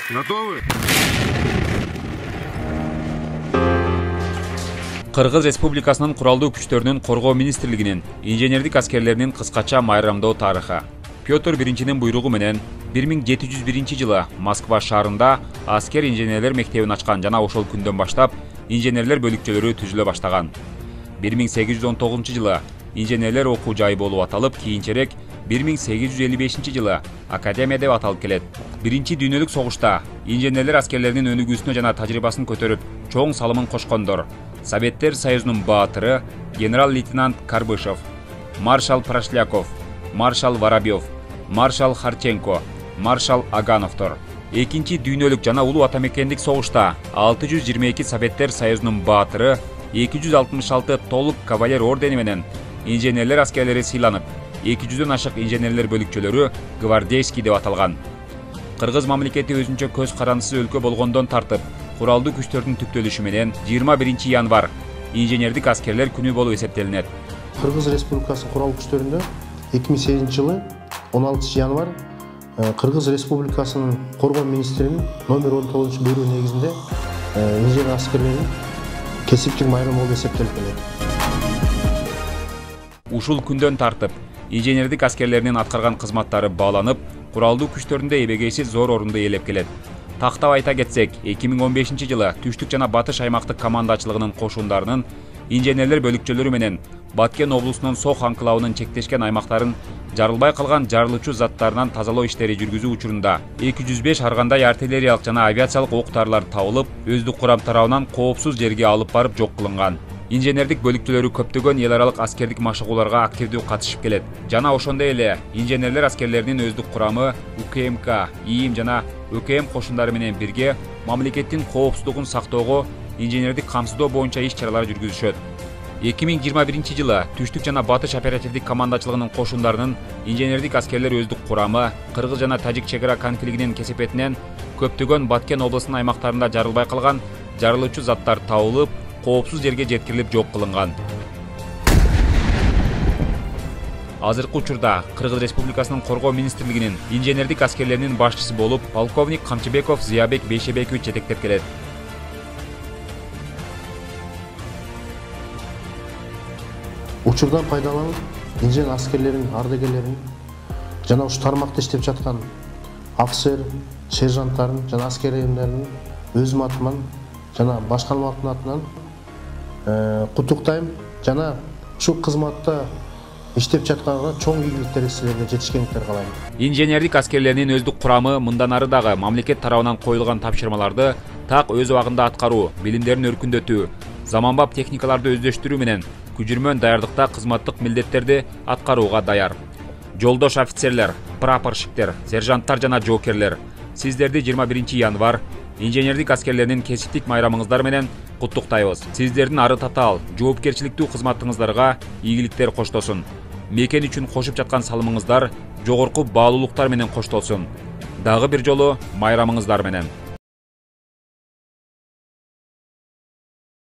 Готовы? Кыргыз Республикасынын куралдуу күчтөрүнүн коргоо министрлигинин инженердик аскерлеринин кыскача майрамдоо тарыхы. Петр Биринчинин буйругу менен 1701-жылы Москва шаарында аскер инженерлер мектебин ачкан жана ошол күндөн баштап инженерлер бөлүкчөлөрү түзүлө баштаган. 1819-жылы инженерлер окуу жайы болуп аталып, кийинчерээк 1855-жылы академия деп аталып келет. Биринчи дүйнөлүк согушта инженерлер аскерлеринин өнүгүүсүнө жана тажрыйбасын көтөрүп, чоң салымын кошкондор Советтер Союзунун баатыры генерал-лейтенант Карбышев, маршал Прошляков, маршал Воробьев, маршал Харченко, маршал Агановтор. Экинчи дүйнөлүк жана улуу атамекендик согушта 622 Советтер Союзунун баатыры, 266 толук кавалер ордени менен инженерлер аскерлери сыйланып, 200дөн ашык инженерлер бөлүкчөлөрү гвардейский деп аталган. Кыргыз мамлекети өзүнчө көз карандысыз өлкө болгондон тартып, куралдуу күчтөрдүн түптөлүшү менен 21 январь инженердик аскерлер күнү болуп эсептелинет. Кыргыз Республикасынын куралдуу күчтөрүндө 2008-жылы 16 январь Кыргыз Республикасынын коргоо министринин номер 19-буйругу негизинде инженер аскерлеринин кесиптик майрамы болуп эсептелип келет. Ушул күндөн тартып инженердик аскерлеринин аткарган кызматтары бааланып, куралдуу күчтөрүндө эбегейсиз зор орунду ээлеп келет. Тактап айта кетсек, 2015-жылы Түштүк жана Батыш аймактык командачылыгынын кошундарынын инженерлер бөлүкчөлөрү менен Баткен облусунун Сох анклавынын чектешкен аймактарын жарылбай калган жарылуучу заттарынан тазалоо иштери жүргүзүү учурунда 205 ар кандай артиллериялык жана авиациялык ок-дарылар табылып, өздүк курам тарабынан коопсуз жерге алып барып жок кылынган. Инженердик бөлүкчөлөрү көптөгөн эл аралык аскердик машыгууларга активдүү катышып келет. Жана ошондой эле инженерлер аскерлеринин өздүк курамы УКМК, ИИМ жана ÖKM кошундары менен бирге мамлекеттин коопсуздугун сактоого инженердик камсыздоо боюнча иш-чаралар жүргүзүшөт. 2021-жылы Түштүк жана Батыш оперативдик командачылыгынын кошундарынын инженердик аскерлер өздүк курамы Кыргыз жана Тажик чек ара конфликтинин кесепетинен көптөгөн Баткен облусунун аймактарында жарылбай калган жарылуучу заттар табылып, коопсуз жерге жеткирилип жок кылынган. Азыркы учурда Кыргыз Республикасынын коргоо министрлигинин инженердик аскерлеринин башчысы болуп полковник Камчыбеков Зыябек Бейшебекович жетектеп келет. Учурдан пайдаланып, инженер аскерлерин, ардагерлерин жана ушу тармакта иштеп жаткан офицер, сержанттарын жана аскерлердин өзүм атыман жана башкармалыктын атынан куттуктайм жана ушул кызматта иштеп жатканга чоң ийгиликтер силерге жетишкендиктер каалайм. Инженердик аскерлеринин өздүк курамы мындан ары дагы мамлекет тарабынан коюлган тапшырмаларды так өз убагында аткаруу, билимдерин өркүндөтүү, заманбап техникаларды өздөштүрүү менен күжүрмөн даярдыкта кызматтык милдеттерди аткарууга даяр. Жолдош офицерлер, прапорщиктер, сержанттар жана жоокерлер, сиздерди 21 январь инженердик аскерлеринин кесиптик майрамыңыздар менен куттуктайбыз. Сиздердин ары татаал, жоопкерчиликтүү кызматыңыздарга ийгиликтер коштолсун. Мекен үчүн кошуп жаткан салымыңыздар жогорку баалуулуктар менен коштолсун. Дагы бир жолу майрамыңыздар менен.